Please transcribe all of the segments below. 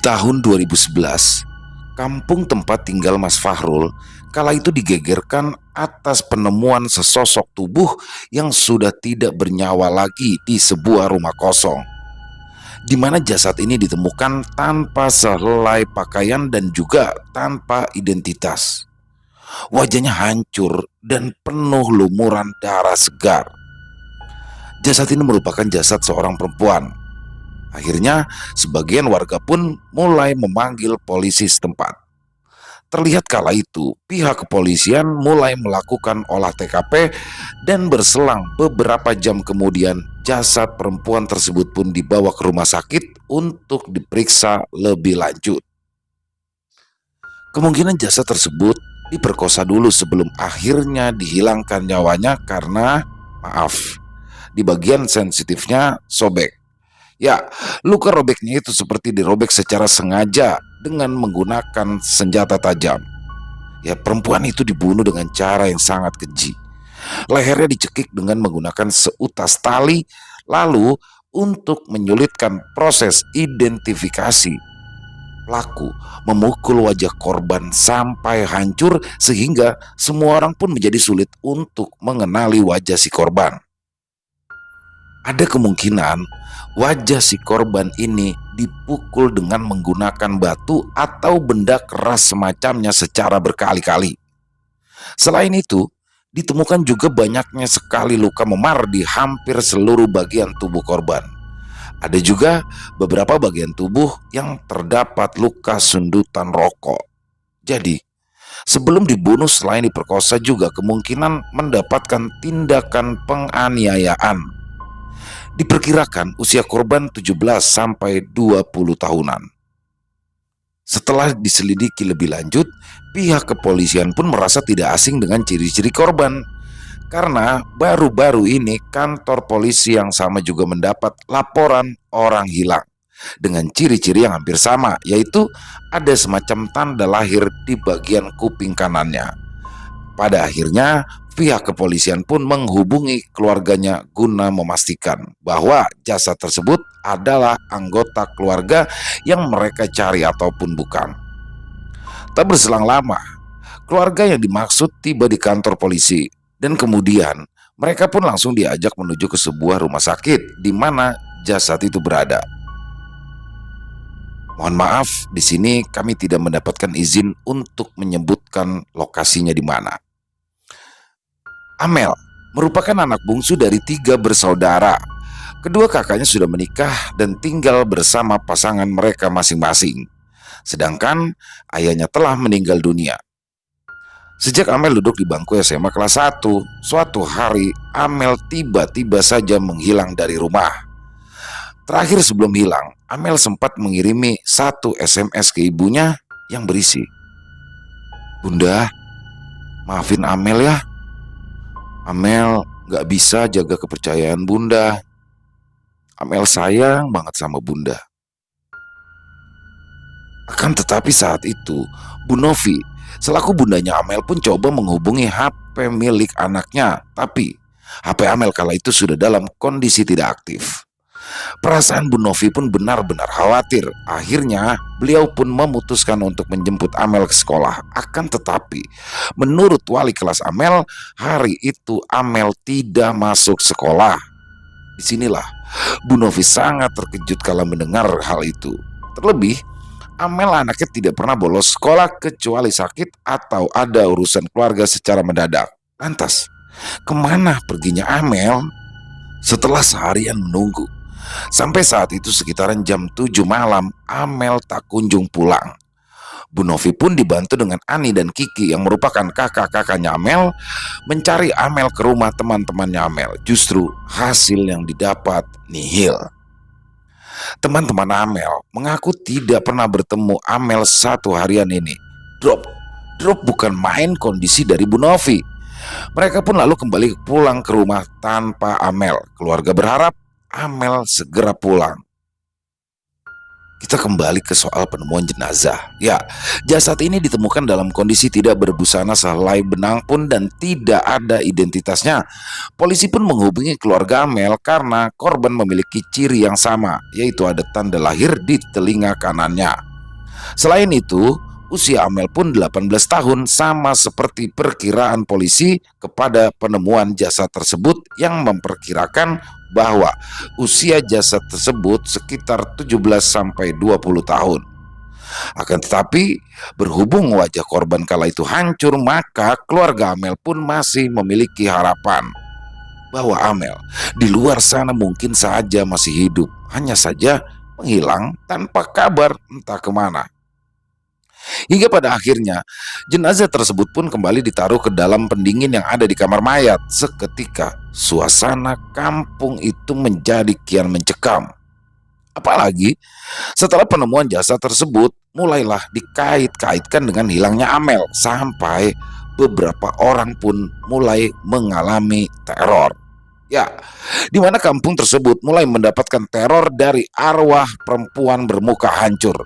Tahun 2011, kampung tempat tinggal Mas Fahrul kala itu digegerkan atas penemuan sesosok tubuh yang sudah tidak bernyawa lagi di sebuah rumah kosong, di mana jasad ini ditemukan tanpa sehelai pakaian dan juga tanpa identitas. Wajahnya hancur dan penuh lumuran darah segar. Jasad ini merupakan jasad seorang perempuan. Akhirnya, sebagian warga pun mulai memanggil polisi setempat. Terlihat kala itu, pihak kepolisian mulai melakukan olah TKP dan berselang beberapa jam kemudian, jasad perempuan tersebut pun dibawa ke rumah sakit untuk diperiksa lebih lanjut. Kemungkinan jasad tersebut diperkosa dulu sebelum akhirnya dihilangkan nyawanya karena, maaf, di bagian sensitifnya sobek. Ya, luka robeknya itu seperti dirobek secara sengaja dengan menggunakan senjata tajam. Ya, perempuan itu dibunuh dengan cara yang sangat keji. Lehernya dicekik dengan menggunakan seutas tali, lalu untuk menyulitkan proses identifikasi, pelaku memukul wajah korban sampai hancur sehingga semua orang pun menjadi sulit untuk mengenali wajah si korban. Ada kemungkinan wajah si korban ini dipukul dengan menggunakan batu atau benda keras semacamnya secara berkali-kali. Selain itu, ditemukan juga banyaknya sekali luka memar di hampir seluruh bagian tubuh korban. Ada juga beberapa bagian tubuh yang terdapat luka sundutan rokok. Jadi, sebelum dibunuh selain diperkosa juga kemungkinan mendapatkan tindakan penganiayaan. Diperkirakan usia korban 17 sampai 20 tahunan. Setelah diselidiki lebih lanjut, pihak kepolisian pun merasa tidak asing dengan ciri-ciri korban. Karena baru-baru ini kantor polisi yang sama juga mendapat laporan orang hilang dengan ciri-ciri yang hampir sama, yaitu ada semacam tanda lahir di bagian kuping kanannya. Pada akhirnya, pihak kepolisian pun menghubungi keluarganya guna memastikan bahwa jasad tersebut adalah anggota keluarga yang mereka cari ataupun bukan. Tak berselang lama, keluarga yang dimaksud tiba di kantor polisi dan kemudian mereka pun langsung diajak menuju ke sebuah rumah sakit di mana jasad itu berada. Mohon maaf, di sini kami tidak mendapatkan izin untuk menyebutkan lokasinya di mana. Amel merupakan anak bungsu dari 3 bersaudara. Kedua kakaknya sudah menikah dan tinggal bersama pasangan mereka masing-masing. Sedangkan ayahnya telah meninggal dunia. Sejak Amel duduk di bangku SMA kelas 1, suatu hari Amel tiba-tiba saja menghilang dari rumah. Terakhir sebelum hilang, Amel sempat mengirimi satu SMS ke ibunya yang berisi, "Bunda, maafin Amel ya. Amel gak bisa jaga kepercayaan Bunda. Amel sayang banget sama Bunda." Akan tetapi saat itu, Bu Novi, selaku bundanya Amel pun coba menghubungi HP milik anaknya. Tapi HP Amel kala itu sudah dalam kondisi tidak aktif. Perasaan Bu Novi pun benar-benar khawatir. Akhirnya beliau pun memutuskan untuk menjemput Amel ke sekolah. Akan tetapi menurut wali kelas Amel, hari itu Amel tidak masuk sekolah. Disinilah Bu Novi sangat terkejut kala mendengar hal itu. Terlebih Amel anaknya tidak pernah bolos sekolah kecuali sakit atau ada urusan keluarga secara mendadak. Lantas kemana perginya Amel? Setelah seharian menunggu, sampai saat itu sekitaran jam 7 malam, Amel tak kunjung pulang. Bu Novi pun dibantu dengan Ani dan Kiki yang merupakan kakak-kakaknya Amel mencari Amel ke rumah teman-temannya Amel. Justru hasil yang didapat nihil. Teman-teman Amel mengaku tidak pernah bertemu Amel satu harian ini. Drop bukan main kondisi dari Bu Novi. Mereka pun lalu kembali pulang ke rumah tanpa Amel. Keluarga berharap Amel segera pulang. Kita kembali ke soal penemuan jenazah. Ya, jasad ini ditemukan dalam kondisi tidak berbusana sehelai benang pun dan tidak ada identitasnya. Polisi pun menghubungi keluarga Amel karena korban memiliki ciri yang sama, yaitu ada tanda lahir di telinga kanannya. Selain itu, usia Amel pun 18 tahun, sama seperti perkiraan polisi kepada penemuan jasad tersebut yang memperkirakan bahwa usia jasad tersebut sekitar 17 sampai 20 tahun. Akan tetapi, berhubung wajah korban kala itu hancur, maka keluarga Amel pun masih memiliki harapan bahwa Amel di luar sana mungkin saja masih hidup, hanya saja menghilang tanpa kabar entah kemana. Hingga pada akhirnya, jenazah tersebut pun kembali ditaruh ke dalam pendingin yang ada di kamar mayat. Seketika, suasana kampung itu menjadi kian mencekam. Apalagi setelah penemuan jasad tersebut, mulailah dikait-kaitkan dengan hilangnya Amel, sampai beberapa orang pun mulai mengalami teror. Ya, di mana kampung tersebut mulai mendapatkan teror dari arwah perempuan bermuka hancur.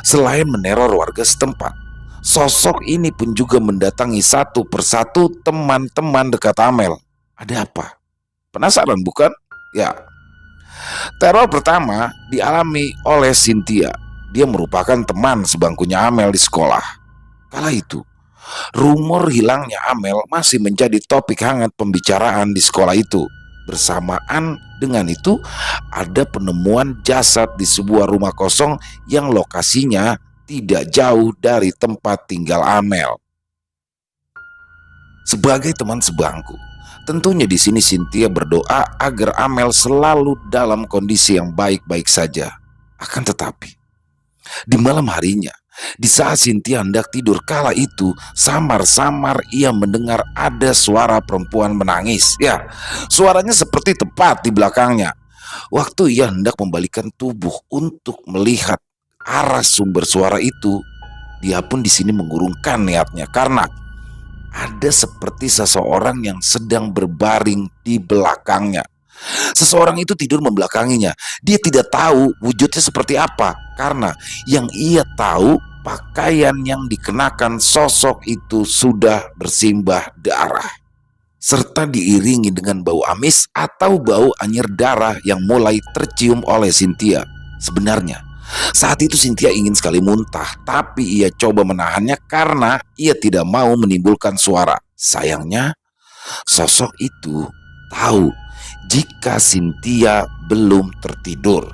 Selain meneror warga setempat, sosok ini pun juga mendatangi satu persatu teman-teman dekat Amel. Ada apa? Penasaran bukan? Ya, teror pertama dialami oleh Cynthia. Dia merupakan teman sebangkunya Amel di sekolah. Kala itu, rumor hilangnya Amel masih menjadi topik hangat pembicaraan di sekolah itu. Bersamaan dengan itu, ada penemuan jasad di sebuah rumah kosong yang lokasinya tidak jauh dari tempat tinggal Amel. Sebagai teman sebangku, tentunya di sini Cynthia berdoa agar Amel selalu dalam kondisi yang baik-baik saja. Akan tetapi, di malam harinya, di saat Cynthia hendak tidur kala itu, samar-samar ia mendengar ada suara perempuan menangis. Ya, suaranya seperti tepat di belakangnya. Waktu ia hendak membalikkan tubuh untuk melihat arah sumber suara itu, dia pun di sini mengurungkan niatnya karena ada seperti seseorang yang sedang berbaring di belakangnya. Seseorang itu tidur membelakanginya. Dia tidak tahu wujudnya seperti apa, karena yang ia tahu pakaian yang dikenakan sosok itu sudah bersimbah darah, serta diiringi dengan bau amis atau bau anyir darah yang mulai tercium oleh Cynthia. Sebenarnya saat itu Cynthia ingin sekali muntah, tapi ia coba menahannya karena ia tidak mau menimbulkan suara. Sayangnya, sosok itu tahu jika Cynthia belum tertidur.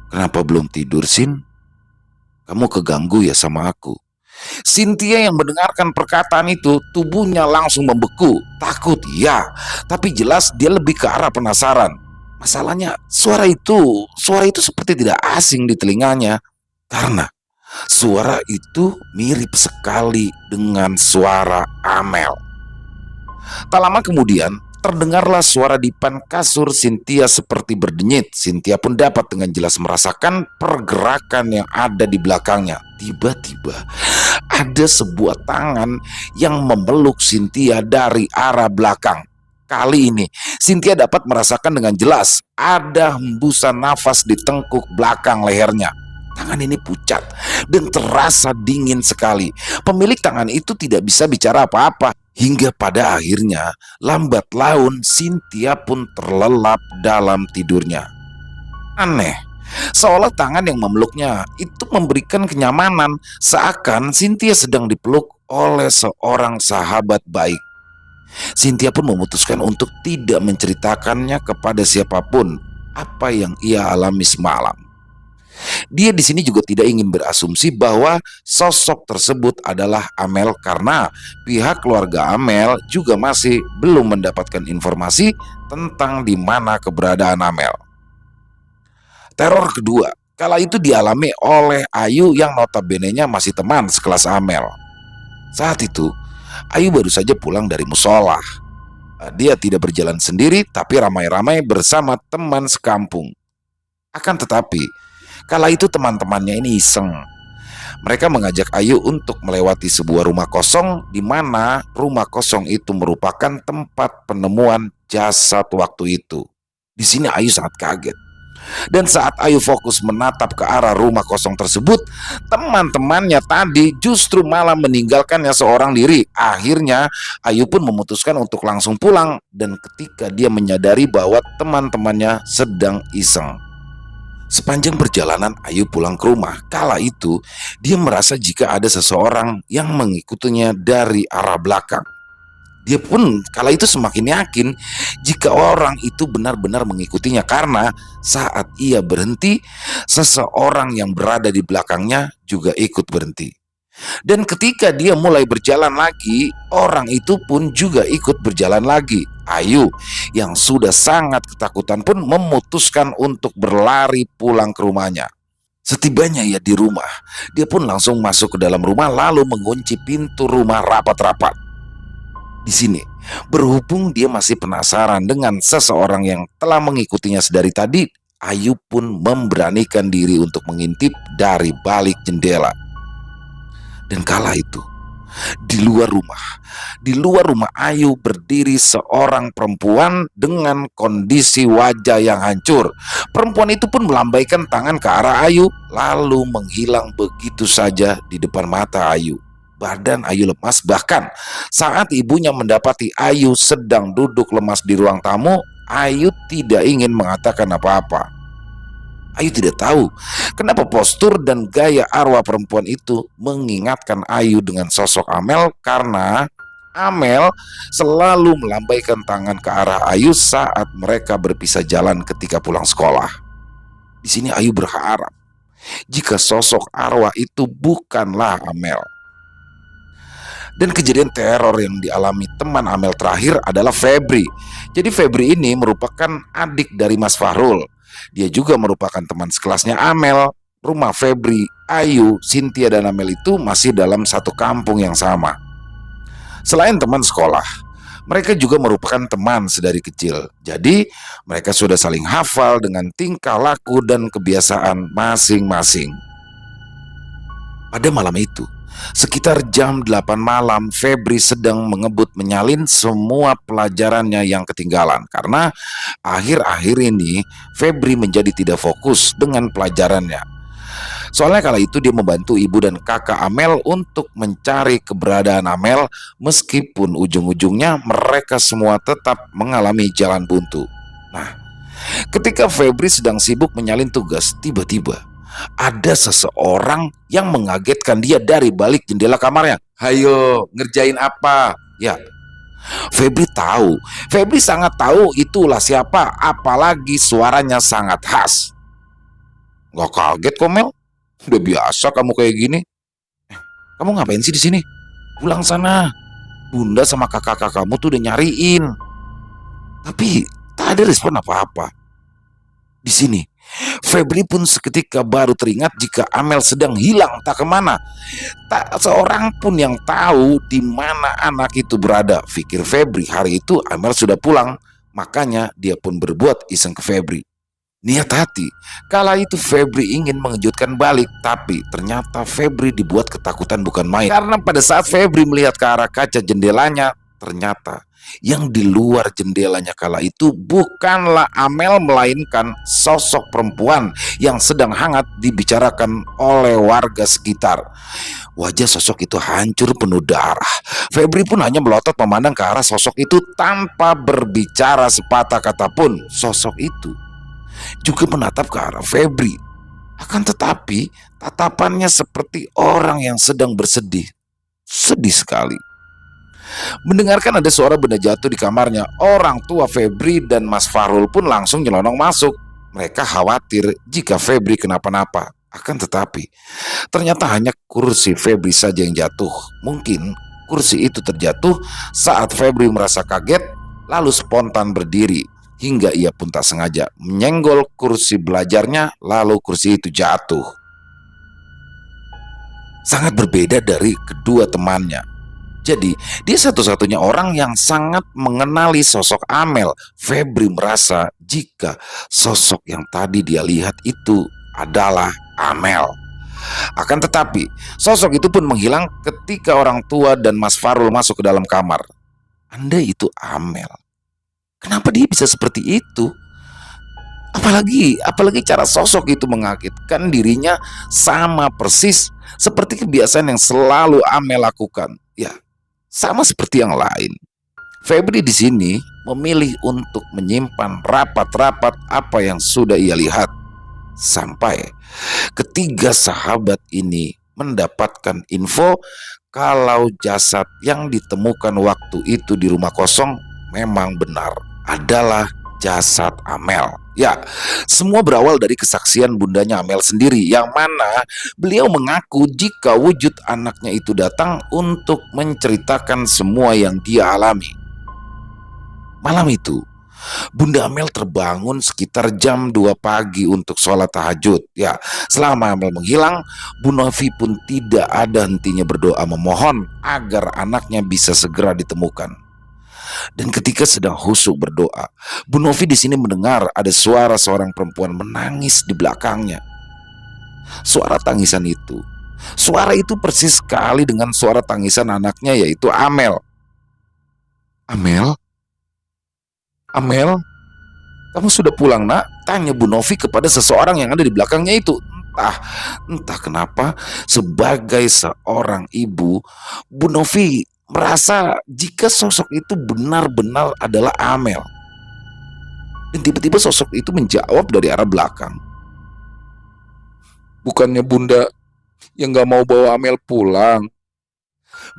Kenapa belum tidur, Sin? Kamu keganggu ya sama aku? Cynthia yang mendengarkan perkataan itu, tubuhnya langsung membeku. Takut, ya, tapi jelas dia lebih ke arah penasaran. Masalahnya, suara itu seperti tidak asing di telinganya, karena suara itu mirip sekali dengan suara Amel. Tak lama kemudian, terdengarlah suara dipan kasur Cynthia seperti berdenyit. Cynthia pun dapat dengan jelas merasakan pergerakan yang ada di belakangnya. Tiba-tiba ada sebuah tangan yang memeluk Cynthia dari arah belakang. Kali ini Cynthia dapat merasakan dengan jelas ada hembusan nafas di tengkuk belakang lehernya. Tangan ini pucat dan terasa dingin sekali. Pemilik tangan itu tidak bisa bicara apa-apa. Hingga pada akhirnya, lambat laun Cynthia pun terlelap dalam tidurnya. Aneh, seolah tangan yang memeluknya itu memberikan kenyamanan, seakan Cynthia sedang dipeluk oleh seorang sahabat baik. Cynthia pun memutuskan untuk tidak menceritakannya kepada siapapun apa yang ia alami semalam. Dia di sini juga tidak ingin berasumsi bahwa sosok tersebut adalah Amel karena pihak keluarga Amel juga masih belum mendapatkan informasi tentang di mana keberadaan Amel. Teror kedua kala itu dialami oleh Ayu yang notabene-nya masih teman sekelas Amel. Saat itu Ayu baru saja pulang dari musola. Dia tidak berjalan sendiri tapi ramai-ramai bersama teman sekampung. Akan tetapi kala itu teman-temannya ini iseng. Mereka mengajak Ayu untuk melewati sebuah rumah kosong, di mana rumah kosong itu merupakan tempat penemuan jasad waktu itu. Di sini Ayu sangat kaget. Dan saat Ayu fokus menatap ke arah rumah kosong tersebut, teman-temannya tadi justru malah meninggalkannya seorang diri. Akhirnya Ayu pun memutuskan untuk langsung pulang, dan ketika dia menyadari bahwa teman-temannya sedang iseng, Sepanjang perjalanan Ayu pulang ke rumah, kala itu dia merasa jika ada seseorang yang mengikutinya dari arah belakang. Dia pun kala itu semakin yakin jika orang itu benar-benar mengikutinya karena saat ia berhenti, seseorang yang berada di belakangnya juga ikut berhenti. Dan ketika dia mulai berjalan lagi, orang itu pun juga ikut berjalan lagi. Ayu yang sudah sangat ketakutan pun memutuskan untuk berlari pulang ke rumahnya. Setibanya ia di rumah, dia pun langsung masuk ke dalam rumah lalu mengunci pintu rumah rapat-rapat. Di sini, berhubung dia masih penasaran dengan seseorang yang telah mengikutinya sedari tadi, Ayu pun memberanikan diri untuk mengintip dari balik jendela. Dan kala itu, di luar rumah Ayu berdiri seorang perempuan dengan kondisi wajah yang hancur. Perempuan itu pun melambaikan tangan ke arah Ayu lalu menghilang begitu saja di depan mata Ayu. Badan Ayu lemas, bahkan saat ibunya mendapati Ayu sedang duduk lemas di ruang tamu, Ayu tidak ingin mengatakan apa-apa. Ayu tidak tahu kenapa postur dan gaya arwah perempuan itu mengingatkan Ayu dengan sosok Amel, karena Amel selalu melambaikan tangan ke arah Ayu saat mereka berpisah jalan ketika pulang sekolah. Di sini Ayu berharap jika sosok arwah itu bukanlah Amel. Dan kejadian teror yang dialami teman Amel terakhir adalah Febri. Jadi Febri ini merupakan adik dari Mas Fahrul. Dia juga merupakan teman sekelasnya Amel. Rumah Febri, Ayu, Cynthia, dan Amel itu masih dalam satu kampung yang sama. Selain teman sekolah, mereka juga merupakan teman sedari kecil. Jadi mereka sudah saling hafal dengan tingkah laku dan kebiasaan masing-masing. Pada malam itu, sekitar jam 8 malam, Febri sedang mengebut menyalin semua pelajarannya yang ketinggalan. Karena akhir-akhir ini Febri menjadi tidak fokus dengan pelajarannya. Soalnya kala itu dia membantu ibu dan kakak Amel untuk mencari keberadaan Amel, meskipun ujung-ujungnya mereka semua tetap mengalami jalan buntu. Nah, ketika Febri sedang sibuk menyalin tugas, tiba-tiba ada seseorang yang mengagetkan dia dari balik jendela kamarnya. "Hayo, ngerjain apa?" Ya, Febri tahu. Febri sangat tahu itulah siapa, apalagi suaranya sangat khas. "Gak kaget kok, Mel. Udah biasa kamu kayak gini. Kamu ngapain sih di sini? Pulang sana. Bunda sama kakak kamu tuh udah nyariin." Tapi tak ada respon apa-apa. Di sini, Febri pun seketika baru teringat jika Amel sedang hilang tak kemana. Tak seorang pun yang tahu di mana anak itu berada. Pikir Febri hari itu Amel sudah pulang, makanya dia pun berbuat iseng ke Febri. Niat hati, kala itu Febri ingin mengejutkan balik, tapi ternyata Febri dibuat ketakutan bukan main. Karena pada saat Febri melihat ke arah kaca jendelanya, ternyata yang di luar jendelanya kala itu bukanlah Amel, melainkan sosok perempuan yang sedang hangat dibicarakan oleh warga sekitar. Wajah sosok itu hancur penuh darah. Febri pun hanya melotot memandang ke arah sosok itu tanpa berbicara sepatah kata pun. Sosok itu juga menatap ke arah Febri. Akan tetapi tatapannya seperti orang yang sedang bersedih. Sedih sekali. Mendengarkan ada suara benda jatuh di kamarnya, orang tua Febri dan Mas Fahrul pun langsung nyelonong masuk. Mereka khawatir jika Febri kenapa-napa. Akan tetapi ternyata hanya kursi Febri saja yang jatuh. Mungkin kursi itu terjatuh saat Febri merasa kaget lalu spontan berdiri, hingga ia pun tak sengaja menyenggol kursi belajarnya lalu kursi itu jatuh. Sangat berbeda dari kedua temannya. Jadi dia satu-satunya orang yang sangat mengenali sosok Amel. Febri merasa jika sosok yang tadi dia lihat itu adalah Amel. Akan tetapi sosok itu pun menghilang ketika orang tua dan Mas Fahrul masuk ke dalam kamar. Andai itu Amel, kenapa dia bisa seperti itu? Apalagi cara sosok itu mengagetkan, dirinya sama persis seperti kebiasaan yang selalu Amel lakukan. Ya, sama seperti yang lain. Febri di sini memilih untuk menyimpan rapat-rapat apa yang sudah ia lihat. Sampai ketiga sahabat ini mendapatkan info kalau jasad yang ditemukan waktu itu di rumah kosong memang benar adalah jasad Amel. Ya, semua berawal dari kesaksian bundanya Amel sendiri, yang mana beliau mengaku jika wujud anaknya itu datang untuk menceritakan semua yang dia alami. Malam itu, Bunda Amel terbangun sekitar jam 2 pagi untuk sholat tahajud. Ya, selama Amel menghilang, Bu Novi pun tidak ada hentinya berdoa memohon agar anaknya bisa segera ditemukan. Dan ketika sedang khusyuk berdoa, Bu Novi di sini mendengar ada suara seorang perempuan menangis di belakangnya. Suara itu persis sekali dengan suara tangisan anaknya, yaitu Amel. Amel? Amel? Kamu sudah pulang, nak? Tanya Bu Novi kepada seseorang yang ada di belakangnya itu. Entah kenapa, sebagai seorang ibu, Bu Novi merasa jika sosok itu benar-benar adalah Amel. Dan tiba-tiba sosok itu menjawab dari arah belakang. Bukannya Bunda yang gak mau bawa Amel pulang?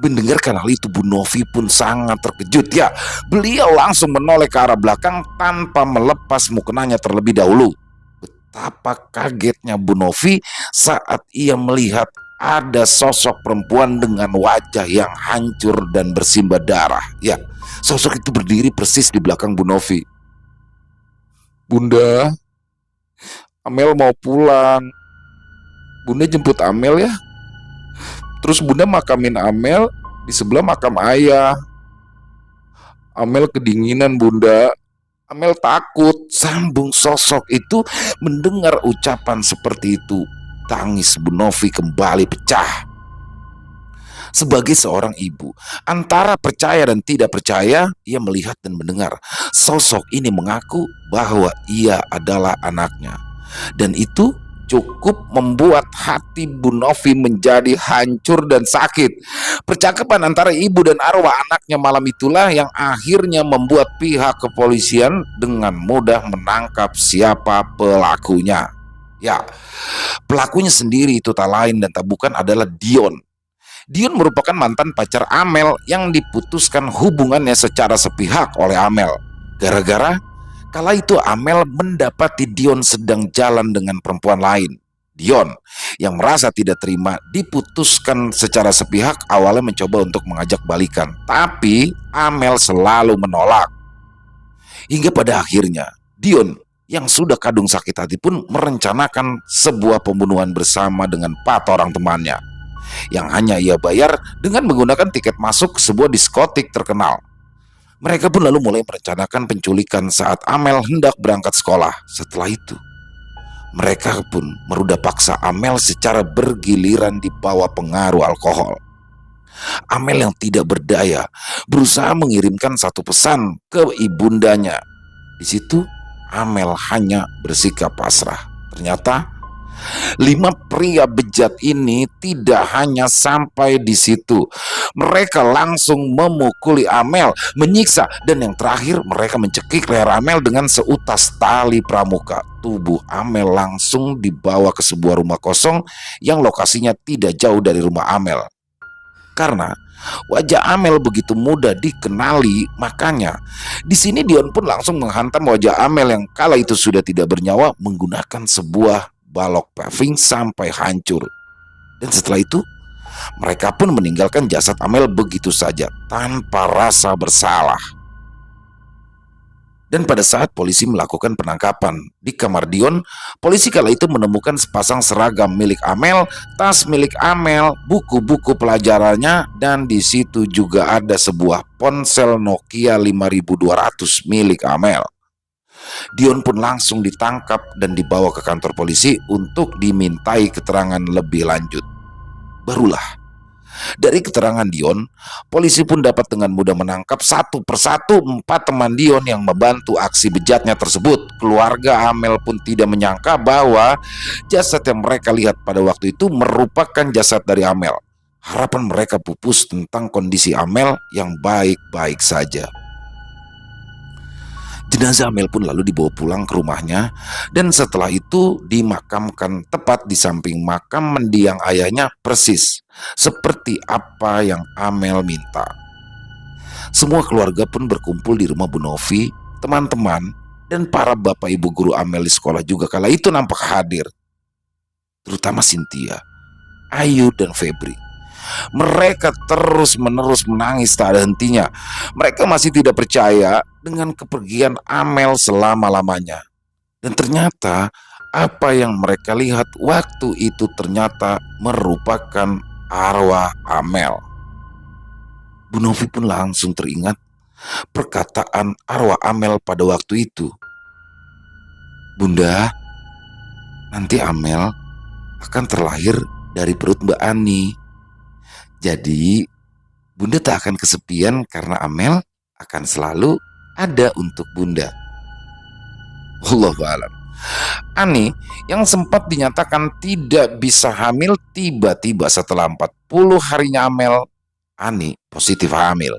Mendengarkan hal itu, Bu Novi pun sangat terkejut. Ya, beliau langsung menoleh ke arah belakang tanpa melepas mukenanya terlebih dahulu. Betapa kagetnya Bu Novi saat ia melihat ada sosok perempuan dengan wajah yang hancur dan bersimbah darah. Ya, sosok itu berdiri persis di belakang Bu Novi. Bunda, Amel mau pulang. Bunda jemput Amel ya. Terus Bunda makamin Amel di sebelah makam ayah. Amel kedinginan, Bunda. Amel takut. Sambung sosok itu. Mendengar ucapan seperti itu, tangis Bu Novi kembali pecah. Sebagai seorang ibu, antara percaya dan tidak percaya, ia melihat dan mendengar sosok ini mengaku bahwa ia adalah anaknya. Dan itu cukup membuat hati Bu Novi menjadi hancur dan sakit. Percakapan antara ibu dan arwah anaknya malam itulah yang akhirnya membuat pihak kepolisian dengan mudah menangkap siapa pelakunya. Ya, pelakunya sendiri itu tak lain dan tak bukan adalah Dion. Dion merupakan mantan pacar Amel yang diputuskan hubungannya secara sepihak oleh Amel. Gara-gara kala itu Amel mendapati Dion sedang jalan dengan perempuan lain. Dion yang merasa tidak terima diputuskan secara sepihak awalnya mencoba untuk mengajak balikan, tapi Amel selalu menolak. Hingga pada akhirnya Dion yang sudah kadung sakit hati pun merencanakan sebuah pembunuhan bersama dengan 4 orang temannya, yang hanya ia bayar dengan menggunakan tiket masuk ke sebuah diskotik terkenal. Mereka pun lalu mulai merencanakan penculikan saat Amel hendak berangkat sekolah. Setelah itu, mereka pun merudah paksa Amel secara bergiliran di bawah pengaruh alkohol. Amel yang tidak berdaya berusaha mengirimkan satu pesan ke ibundanya. Di situ Amel hanya bersikap pasrah. Ternyata 5 pria bejat ini tidak hanya sampai di situ. Mereka langsung memukuli Amel, menyiksa, dan yang terakhir mereka mencekik leher Amel dengan seutas tali pramuka. Tubuh Amel langsung dibawa ke sebuah rumah kosong yang lokasinya tidak jauh dari rumah Amel. Karena wajah Amel begitu mudah dikenali, makanya di sini Dion pun langsung menghantam wajah Amel yang kala itu sudah tidak bernyawa menggunakan sebuah balok paving sampai hancur. Dan setelah itu mereka pun meninggalkan jasad Amel begitu saja tanpa rasa bersalah. Dan pada saat polisi melakukan penangkapan di kamar Dion, polisi kala itu menemukan sepasang seragam milik Amel, tas milik Amel, buku-buku pelajarannya, dan di situ juga ada sebuah ponsel Nokia 5200 milik Amel. Dion pun langsung ditangkap dan dibawa ke kantor polisi untuk dimintai keterangan lebih lanjut. Barulah dari keterangan Dion, polisi pun dapat dengan mudah menangkap satu persatu 4 teman Dion yang membantu aksi bejatnya tersebut. Keluarga Amel pun tidak menyangka bahwa jasad yang mereka lihat pada waktu itu merupakan jasad dari Amel. Harapan mereka pupus tentang kondisi Amel yang baik-baik saja. Jenazah Amel pun lalu dibawa pulang ke rumahnya dan setelah itu dimakamkan tepat di samping makam mendiang ayahnya, persis seperti apa yang Amel minta. Semua keluarga pun berkumpul di rumah Bu Novi, teman-teman, dan para bapak ibu guru Amel di sekolah juga kala itu nampak hadir. Terutama Cynthia, Ayu, dan Febri. Mereka terus-menerus menangis tak ada hentinya. Mereka masih tidak percaya dengan kepergian Amel selama-lamanya. Dan ternyata apa yang mereka lihat waktu itu ternyata merupakan arwah Amel. Bu Novi pun langsung teringat perkataan arwah Amel pada waktu itu. "Bunda, nanti Amel akan terlahir dari perut Mbak Ani. Jadi Bunda tak akan kesepian karena Amel akan selalu ada untuk Bunda." Wallahu a'lam. Ani yang sempat dinyatakan tidak bisa hamil, tiba-tiba setelah 40 harinya Amel, Ani positif hamil.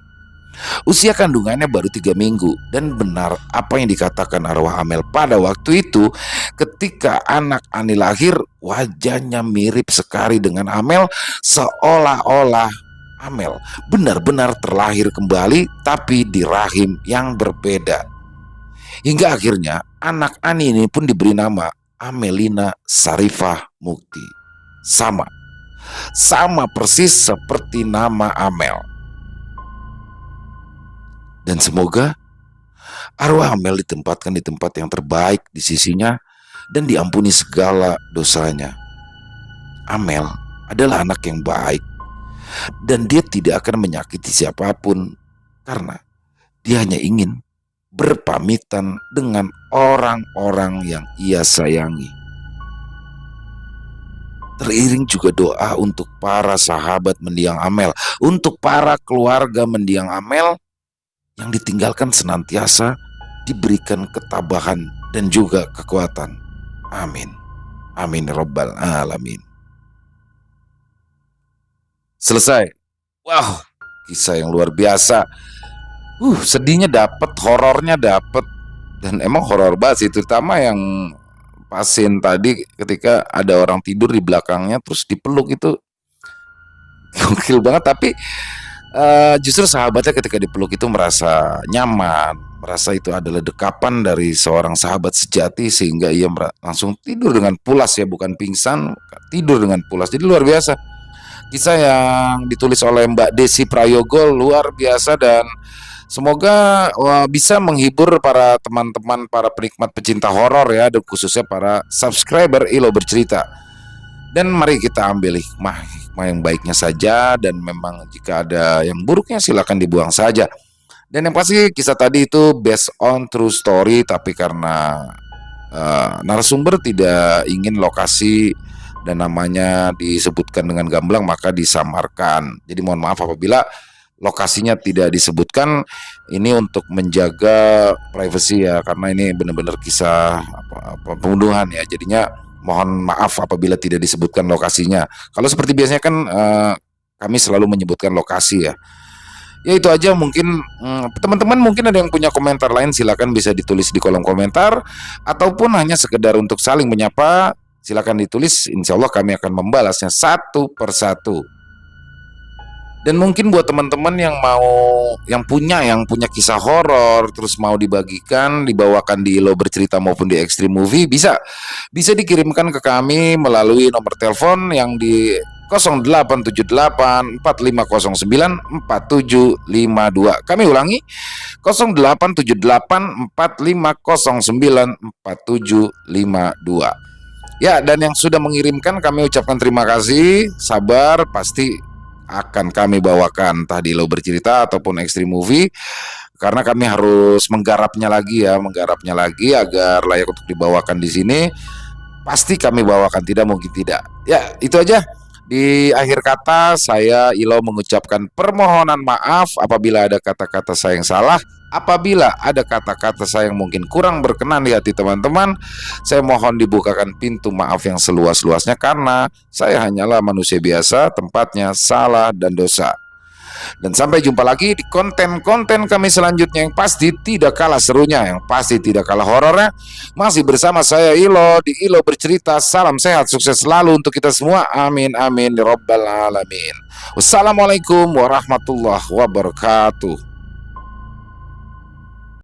Usia kandungannya baru 3 minggu dan benar apa yang dikatakan arwah Amel pada waktu itu. Ketika anak Ani lahir, wajahnya mirip sekali dengan Amel, seolah-olah Amel benar-benar terlahir kembali tapi di rahim yang berbeda. Hingga akhirnya anak Ani ini pun diberi nama Amelina Sarifah Mukti. Sama persis seperti nama Amel. Dan semoga arwah Amel ditempatkan di tempat yang terbaik di sisinya dan diampuni segala dosanya. Amel adalah anak yang baik dan dia tidak akan menyakiti siapapun karena dia hanya ingin berpamitan dengan orang-orang yang ia sayangi. Teriring juga doa untuk para sahabat mendiang Amel, untuk para keluarga mendiang Amel yang ditinggalkan senantiasa diberikan ketabahan dan juga kekuatan. Amin. Amin ya Rabbal Alamin. Selesai. Wow, kisah yang luar biasa. Sedihnya dapet, horornya dapet, dan emang horor banget sih, terutama yang pasien tadi ketika ada orang tidur di belakangnya terus dipeluk itu gokil banget. Tapi justru sahabatnya ketika dipeluk itu merasa nyaman, merasa itu adalah dekapan dari seorang sahabat sejati sehingga ia langsung tidur dengan pulas ya, bukan pingsan, tidur dengan pulas. Jadi luar biasa. Kisah yang ditulis oleh Mbak Desi Prayogo luar biasa dan semoga bisa menghibur para teman-teman, para penikmat pecinta horor ya, dan khususnya para subscriber Ilo Bercerita. Dan mari kita ambil hikmah yang baiknya saja, dan memang jika ada yang buruknya silakan dibuang saja. Dan yang pasti kisah tadi itu based on true story, tapi karena narasumber tidak ingin lokasi dan namanya disebutkan dengan gamblang maka disamarkan. Jadi mohon maaf apabila lokasinya tidak disebutkan, ini untuk menjaga privasi ya, karena ini benar-benar kisah pembunuhan ya. Jadinya mohon maaf apabila tidak disebutkan lokasinya. Kalau seperti biasanya kan kami selalu menyebutkan lokasi ya. Ya itu aja, mungkin teman-teman mungkin ada yang punya komentar lain, silakan bisa ditulis di kolom komentar, ataupun hanya sekedar untuk saling menyapa, silakan ditulis. Insya Allah kami akan membalasnya satu persatu. Dan mungkin buat teman-teman yang punya kisah horor terus mau dibawakan di Ilo Bercerita maupun di Extreme Movie, bisa dikirimkan ke kami melalui nomor telepon yang di 0878 4509 4752. Kami ulangi 0878 4509 4752. Ya, dan yang sudah mengirimkan kami ucapkan terima kasih. Sabar, pasti akan kami bawakan entah di Ilo Bercerita ataupun Extreme Movie, karena kami harus menggarapnya lagi agar layak untuk dibawakan di sini. Pasti kami bawakan, tidak mungkin tidak. Ya, itu aja. Di akhir kata saya Ilo mengucapkan permohonan maaf apabila ada kata-kata saya yang salah. Apabila ada kata-kata saya yang mungkin kurang berkenan di hati teman-teman, saya mohon dibukakan pintu maaf yang seluas-luasnya, karena saya hanyalah manusia biasa, tempatnya salah dan dosa. Dan sampai jumpa lagi di konten-konten kami selanjutnya yang pasti tidak kalah serunya, yang pasti tidak kalah horornya. Masih bersama saya Ilo di Ilo Bercerita. Salam sehat, sukses selalu untuk kita semua. Amin amin ya rabbal alamin. Wassalamualaikum warahmatullahi wabarakatuh.